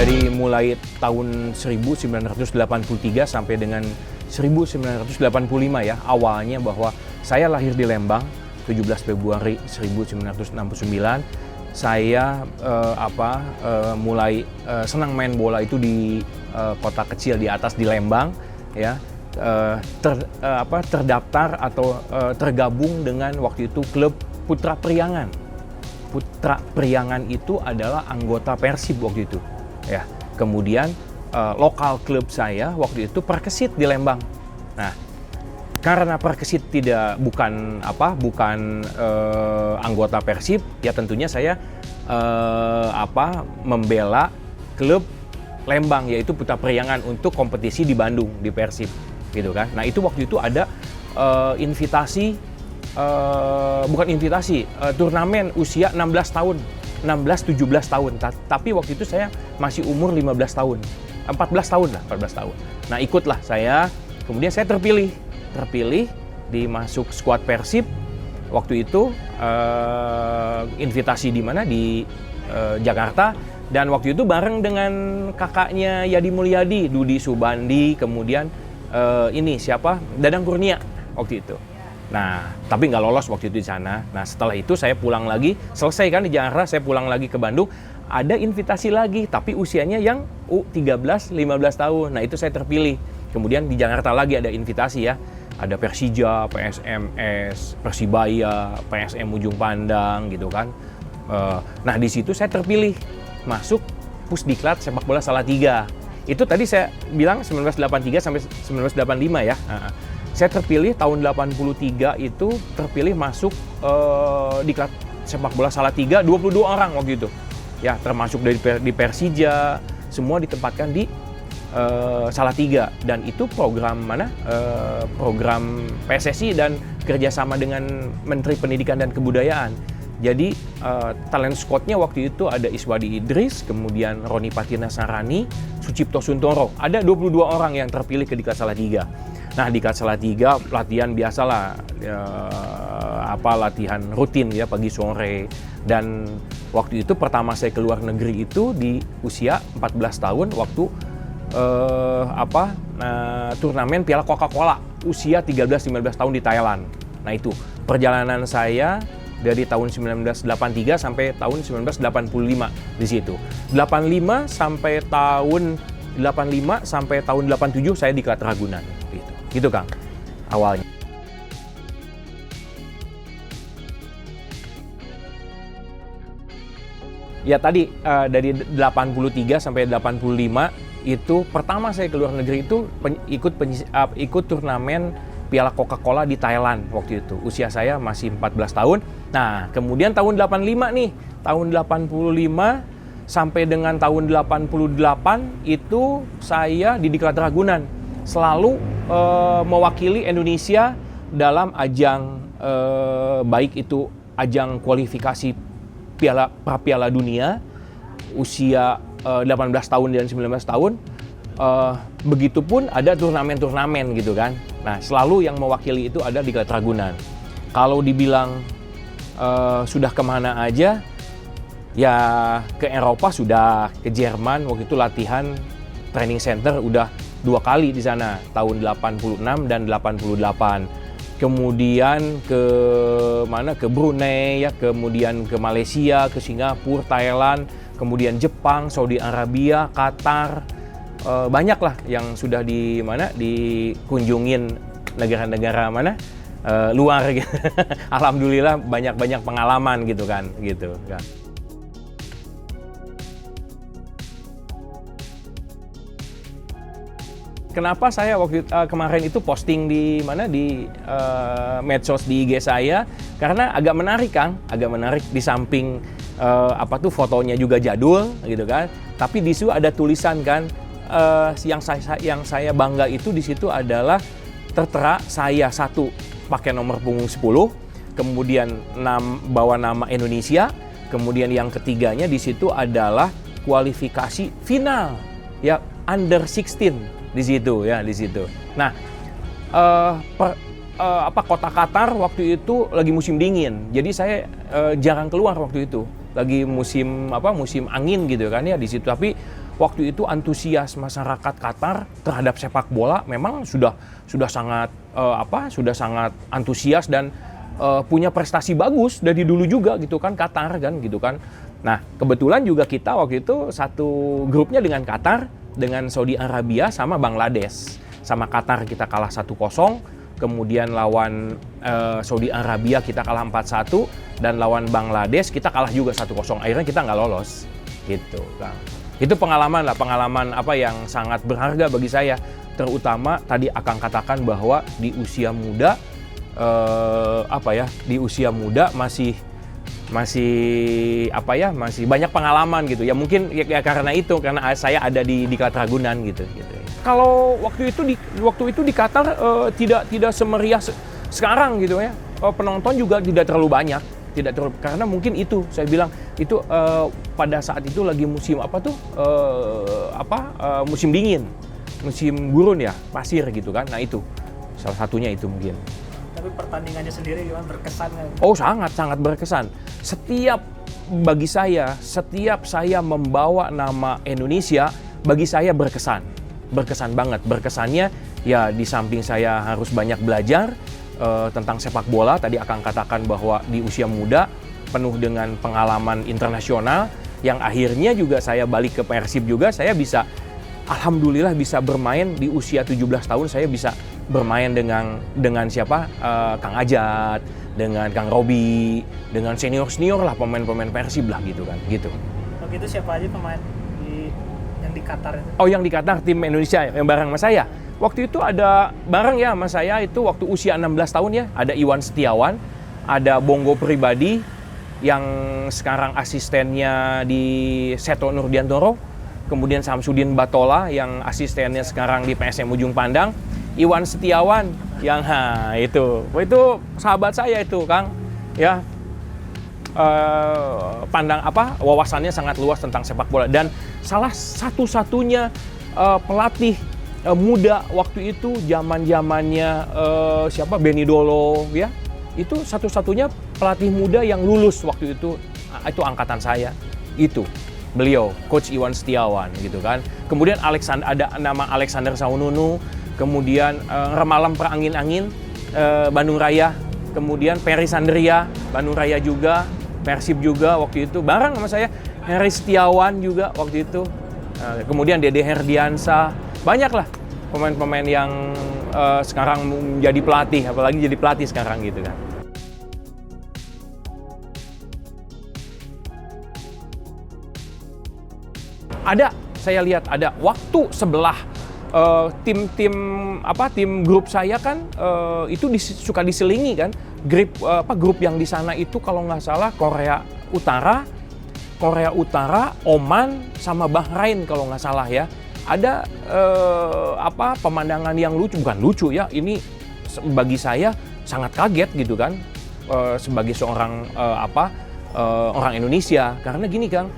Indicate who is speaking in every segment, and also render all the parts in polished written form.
Speaker 1: dari mulai tahun 1983 sampai dengan 1985 ya, awalnya bahwa saya lahir di Lembang 17 Februari 1969. Saya mulai senang main bola itu di kota kecil di atas di Lembang ya. Terdaftar atau tergabung dengan waktu itu klub Putra Priangan. Putra Priangan itu adalah anggota Persib waktu itu ya. Kemudian lokal klub saya waktu itu Perkesit di Lembang. Nah, karena Perkesit bukan anggota Persib, ya tentunya saya membela klub Lembang yaitu Putra Priangan untuk kompetisi di Bandung di Persib gitu kan. Nah, itu waktu itu ada turnamen usia 16 tahun, 16-17 tahun. Tapi waktu itu saya masih umur 15 tahun. 14 tahun. Nah, ikutlah saya. Kemudian saya terpilih dimasuk skuad Persib. Waktu itu invitasi di mana? Di Jakarta. Dan waktu itu bareng dengan kakaknya Yadi Mulyadi, Dudi Subandi, kemudian Dadang Kurnia waktu itu. Nah, tapi nggak lolos waktu itu di sana. Nah, setelah itu saya pulang lagi, selesai kan di Jakarta, saya pulang lagi ke Bandung. Ada invitasi lagi, tapi usianya yang 13-15 tahun. Nah, itu saya terpilih. Kemudian di Jakarta lagi ada invitasi ya. Ada Persija, PSMS, Persibaya, PSM Ujung Pandang gitu kan. Nah, di situ saya terpilih masuk Pusdiklat Sepak Bola Salatiga. Itu tadi saya bilang 1983 sampai 1985 ya. Saya terpilih tahun 83 itu terpilih masuk Diklat Sepak Bola Salatiga 22 orang waktu itu. Ya, termasuk di Persija, semua ditempatkan di Salatiga, dan itu program program PSSI dan kerjasama dengan Menteri Pendidikan dan Kebudayaan. Jadi talent squad-nya waktu itu ada Iswadi Idris, kemudian Roni Patina Sarani, Sucipto Suntoro. Ada 22 orang yang terpilih ke Diklat Salatiga. Nah, di Diklat Salatiga latihan biasalah, latihan rutin ya pagi sore. Dan waktu itu pertama saya keluar negeri itu di usia 14 tahun waktu turnamen Piala Coca-Cola usia 13-15 tahun di Thailand. Nah, itu perjalanan saya dari tahun 1983 sampai tahun 1985 di situ. 85 sampai tahun 87 saya di Diklat Ragunan gitu. Gitu Kang awalnya. Ya tadi dari 83 sampai 85 itu pertama saya keluar negeri itu ikut turnamen Piala Coca-Cola di Thailand waktu itu. Usia saya masih 14 tahun. Nah, kemudian tahun 85 nih, tahun 85 sampai dengan tahun 88 itu saya di Diklat Ragunan selalu mewakili Indonesia dalam ajang baik itu ajang kualifikasi Piala Dunia usia 18 tahun dan 19 tahun. Begitupun ada turnamen-turnamen gitu kan. Nah, selalu yang mewakili itu ada di Diklat Ragunan. Kalau dibilang sudah kemana aja, ya ke Eropa sudah, ke Jerman waktu itu latihan training center udah 2 kali di sana, tahun 86 dan 88. Kemudian ke Brunei ya, kemudian ke Malaysia, ke Singapura, Thailand, kemudian Jepang, Saudi Arabia, Qatar. Banyak lah yang sudah dikunjungin negara-negara luar gitu. Alhamdulillah banyak pengalaman gitu kan. Kenapa saya waktu kemarin itu posting di medsos di IG saya? Karena agak menarik Kang, di samping fotonya juga jadul gitu kan. Tapi di situ ada tulisan kan. Yang saya bangga itu di situ adalah tertera saya satu pakai nomor punggung 10, kemudian bawa nama Indonesia, kemudian yang ketiganya di situ adalah kualifikasi final ya under 16 di situ. Nah, kota Qatar waktu itu lagi musim dingin, jadi saya jarang keluar waktu itu, lagi musim angin gitu kan ya di situ. Tapi waktu itu antusias masyarakat Qatar terhadap sepak bola memang sudah sangat sudah sangat antusias dan punya prestasi bagus dari dulu juga gitu kan Qatar kan gitu kan. Nah, kebetulan juga kita waktu itu satu grupnya dengan Qatar, dengan Saudi Arabia sama Bangladesh. Sama Qatar kita kalah 1-0, kemudian lawan Saudi Arabia kita kalah 4-1, dan lawan Bangladesh kita kalah juga 1-0. Akhirnya kita nggak lolos, gitu Kang. Itu pengalaman yang sangat berharga bagi saya. Terutama tadi Akang katakan bahwa di usia muda, di usia muda masih banyak pengalaman gitu ya, mungkin ya karena saya ada di Qatar Ragunan gitu. Kalau waktu itu di Qatar tidak semeriah sekarang gitu ya, penonton juga tidak terlalu banyak, karena mungkin itu saya bilang itu pada saat itu lagi musim musim dingin, musim gurun ya, pasir gitu kan. Nah itu salah satunya itu mungkin.
Speaker 2: Tapi pertandingannya sendiri gimana, berkesan kan?
Speaker 1: Oh sangat berkesan. Bagi saya, setiap saya membawa nama Indonesia, bagi saya berkesan banget. Berkesannya ya di samping saya harus banyak belajar tentang sepak bola. Tadi Akang katakan bahwa di usia muda penuh dengan pengalaman internasional, yang akhirnya juga saya balik ke Persib juga, saya bisa alhamdulillah bisa bermain di usia 17 tahun, saya bisa bermain dengan siapa? Kang Ajat, dengan Kang Robi, dengan senior lah pemain-pemain Persib lah gitu kan, gitu.
Speaker 2: Waktu itu siapa aja pemain yang di Qatar itu?
Speaker 1: Oh, yang di Qatar tim Indonesia yang bareng sama saya. Waktu itu ada bareng ya sama saya itu waktu usia 16 tahun ya, ada Iwan Setiawan, ada Bongo Pribadi yang sekarang asistennya di Seto Nurdiantoro, kemudian Samsudin Batola yang asistennya sekarang di PSM Ujung Pandang, Iwan Setiawan yang itu sahabat saya itu Kang ya, wawasannya sangat luas tentang sepak bola, dan salah satu-satunya pelatih muda waktu itu zamannya Benny Dolo ya, itu satu-satunya pelatih muda yang lulus waktu itu angkatan saya itu. Beliau, Coach Iwan Setiawan gitu kan. Kemudian ada nama Alexander Saununu, kemudian Remalam Perangin-angin, Bandung Raya, kemudian Peri Sandria, Bandung Raya juga, Persib juga waktu itu, bareng sama saya, Heri Setiawan juga waktu itu, kemudian Dede Herdiansa, banyaklah pemain-pemain yang sekarang menjadi pelatih, apalagi jadi pelatih sekarang gitu kan. Saya lihat ada waktu sebelah tim grup saya kan itu suka diselingi kan, grup yang di sana itu kalau nggak salah Korea Utara, Oman sama Bahrain kalau nggak salah ya. Ada pemandangan yang bukan lucu ya, ini bagi saya sangat kaget gitu kan, sebagai seorang orang Indonesia, karena gini Kang.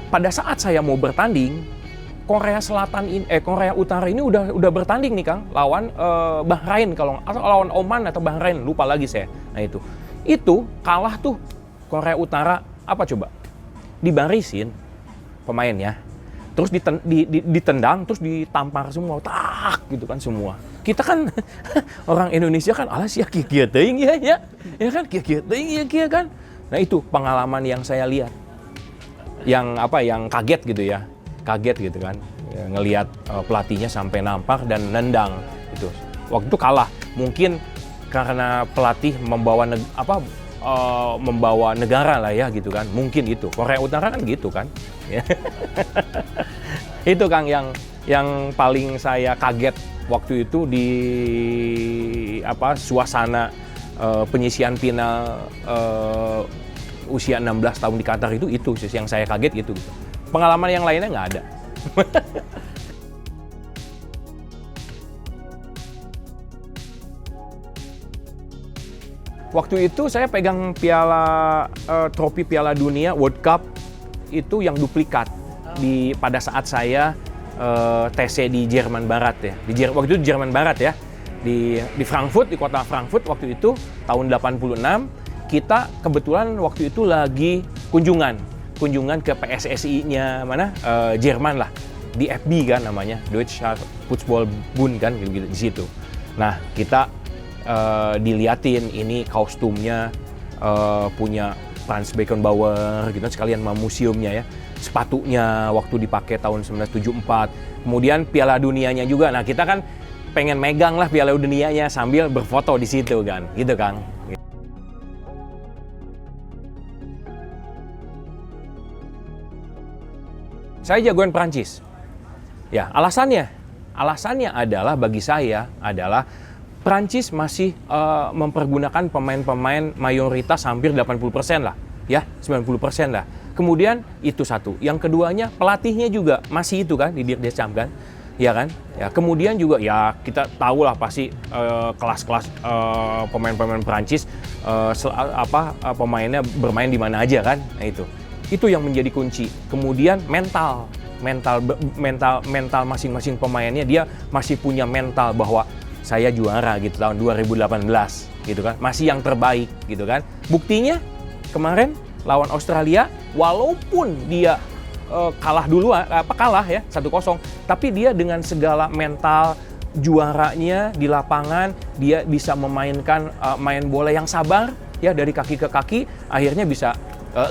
Speaker 1: Pada saat saya mau bertanding, Korea Utara ini udah bertanding nih Kang, lawan Bahrain atau lawan Oman atau Bahrain, lupa lagi saya. Nah itu kalah tuh Korea Utara, apa coba? Dibarisin pemainnya, terus ditendang, terus ditampar semua, gitu kan semua. Kita kan orang Indonesia kan alas ya kia teuing ya kan kia teuing ya kan. Nah itu pengalaman yang saya lihat. Yang kaget gitu kan, ya, ngelihat pelatihnya sampai nampar dan nendang gitu. Waktu itu kalah, mungkin karena pelatih membawa negara lah ya gitu kan, mungkin itu. Korea Utara kan gitu kan. Itu Kang yang paling saya kaget waktu itu di suasana penyisian final usia 16 tahun di Qatar itu sih yang saya kaget gitu. Pengalaman yang lainnya nggak ada. Waktu itu saya pegang trofi Piala Dunia World Cup itu yang duplikat pada saat saya TC di Jerman Barat ya. Waktu itu di Jerman Barat ya. Di Frankfurt, di kota Frankfurt waktu itu tahun 86. Kita kebetulan waktu itu lagi kunjungan kunjungan ke PSSI-nya mana Jerman lah, di FB kan namanya, Deutsche Fußball-Bund kan gitu di situ. Nah, kita diliatin ini kostumnya punya Franz Beckenbauer gitu, sekalian sama museumnya ya. Sepatunya waktu dipakai tahun 1974. Kemudian Piala Dunianya juga. Nah, kita kan pengen megang lah Piala Dunianya sambil berfoto di situ kan, gitu Kang. Saya jagoan Prancis. Ya, alasannya adalah bagi saya adalah Prancis masih mempergunakan pemain-pemain mayoritas hampir 80% lah, ya, 90% lah. Kemudian itu satu. Yang keduanya pelatihnya juga masih itu kan, Didier Deschamps kan. Ya kan? Ya, kemudian juga ya kita tahu lah pasti kelas-kelas pemain-pemain Prancis pemainnya bermain di mana aja kan. Nah, itu yang menjadi kunci. Kemudian mental masing-masing pemainnya, dia masih punya mental bahwa saya juara gitu tahun 2018 gitu kan, masih yang terbaik gitu kan. Buktinya kemarin lawan Australia, walaupun dia kalah ya 1-0, tapi dia dengan segala mental juaranya di lapangan, dia bisa memainkan main bola yang sabar ya, dari kaki ke kaki, akhirnya bisa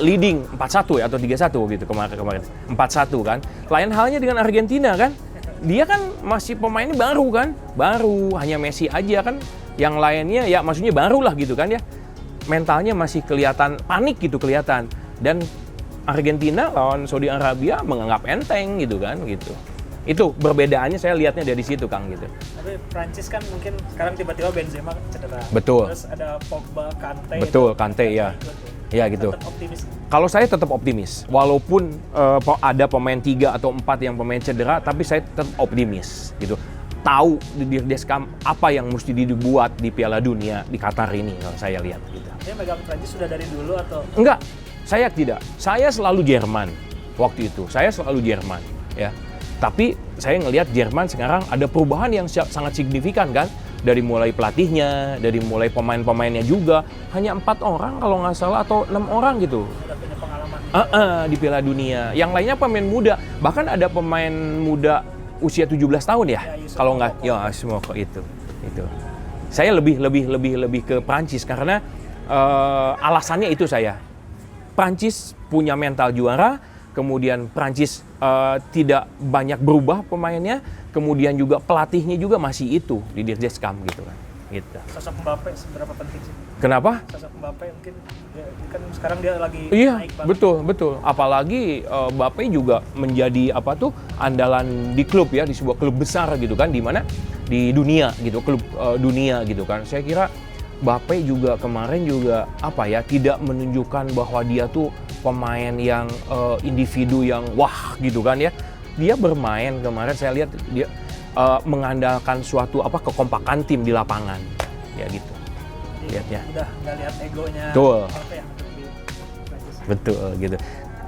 Speaker 1: leading 4-1 ya atau 3-1 gitu kemarin 4-1 kan. Lain halnya dengan Argentina kan, dia kan masih pemainnya baru hanya Messi aja kan, yang lainnya ya maksudnya baru lah gitu kan ya, mentalnya masih kelihatan panik gitu kelihatan. Dan Argentina lawan Saudi Arabia menganggap enteng gitu kan gitu. Itu perbedaannya saya lihatnya dari situ Kang gitu.
Speaker 2: Tapi Prancis kan mungkin sekarang tiba-tiba Benzema cedera.
Speaker 1: Betul.
Speaker 2: Terus ada Pogba, Kante.
Speaker 1: Betul, Kante ya. Ya gitu.
Speaker 2: Tetap optimis.
Speaker 1: Kalau saya tetap optimis, walaupun ada pemain 3 atau 4 yang pemain cedera, tapi saya tetap optimis gitu. Tahu Didier Deschamps apa yang mesti dibuat di Piala Dunia di Qatar ini kalau saya lihat gitu.
Speaker 2: Dia megang Prancis sudah dari dulu atau?
Speaker 1: Enggak, saya tidak. Saya selalu Jerman waktu itu. Saya selalu Jerman ya. Tapi saya ngelihat Jerman sekarang ada perubahan yang sangat signifikan kan. Dari mulai pelatihnya, dari mulai pemain-pemainnya juga. Hanya 4 orang kalau nggak salah atau 6 orang gitu.
Speaker 2: Sudah punya pengalaman
Speaker 1: di Piala Dunia. Yang lainnya pemain muda. Bahkan ada pemain muda usia 17 tahun ya. Kalau nggak, ya semua kok itu. Saya lebih ke Prancis karena alasannya itu saya. Prancis punya mental juara. Kemudian Prancis tidak banyak berubah pemainnya, kemudian juga pelatihnya juga masih itu, Didier Deschamps gitu kan. Gitu.
Speaker 2: Sosok Mbappe seberapa penting sih?
Speaker 1: Kenapa?
Speaker 2: Sosok Mbappe mungkin kan sekarang dia lagi
Speaker 1: Iya,
Speaker 2: naik banget.
Speaker 1: betul. Apalagi Mbappe juga menjadi andalan di klub ya, di sebuah klub besar gitu kan, di mana di dunia gitu, klub dunia gitu kan. Saya kira Mbappe juga kemarin juga tidak menunjukkan bahwa dia tuh pemain yang individu yang wah gitu kan ya. Dia bermain kemarin saya lihat dia mengandalkan suatu kekompakan tim di lapangan ya gitu. Lihatnya.
Speaker 2: Udah nggak lihat egonya.
Speaker 1: Betul.
Speaker 2: Mbappe ya, di Prancis.
Speaker 1: Betul gitu.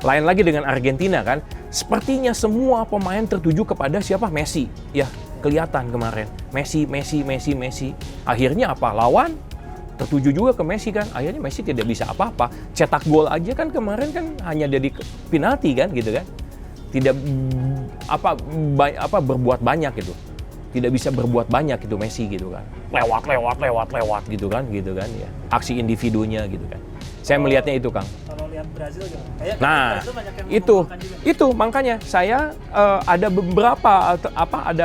Speaker 1: Lain lagi dengan Argentina kan, sepertinya semua pemain tertuju kepada siapa? Messi. Ya, kelihatan kemarin. Messi. Akhirnya lawan tertuju juga ke Messi kan. Akhirnya Messi tidak bisa apa-apa. Cetak gol aja kan kemarin kan hanya dari penalti kan gitu kan. Tidak berbuat banyak gitu. Tidak bisa berbuat banyak gitu Messi gitu kan. Lewat gitu kan ya. Aksi individunya gitu kan. Saya melihatnya itu, Kang.
Speaker 2: Kalau lihat Brazil gimana? Kayak
Speaker 1: Nah,
Speaker 2: Brazil banyak yang
Speaker 1: itu
Speaker 2: mengumpulkan juga.
Speaker 1: makanya saya ada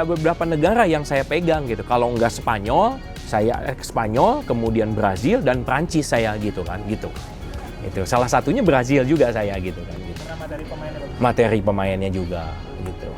Speaker 1: beberapa negara yang saya pegang gitu. Kalau nggak Spanyol, saya Spanyol, kemudian Brazil dan Prancis saya gitu kan, gitu. Itu salah satunya Brazil juga saya gitu kan. Gitu.
Speaker 2: Karena materi pemainnya bagus.
Speaker 1: Materi pemainnya juga gitu.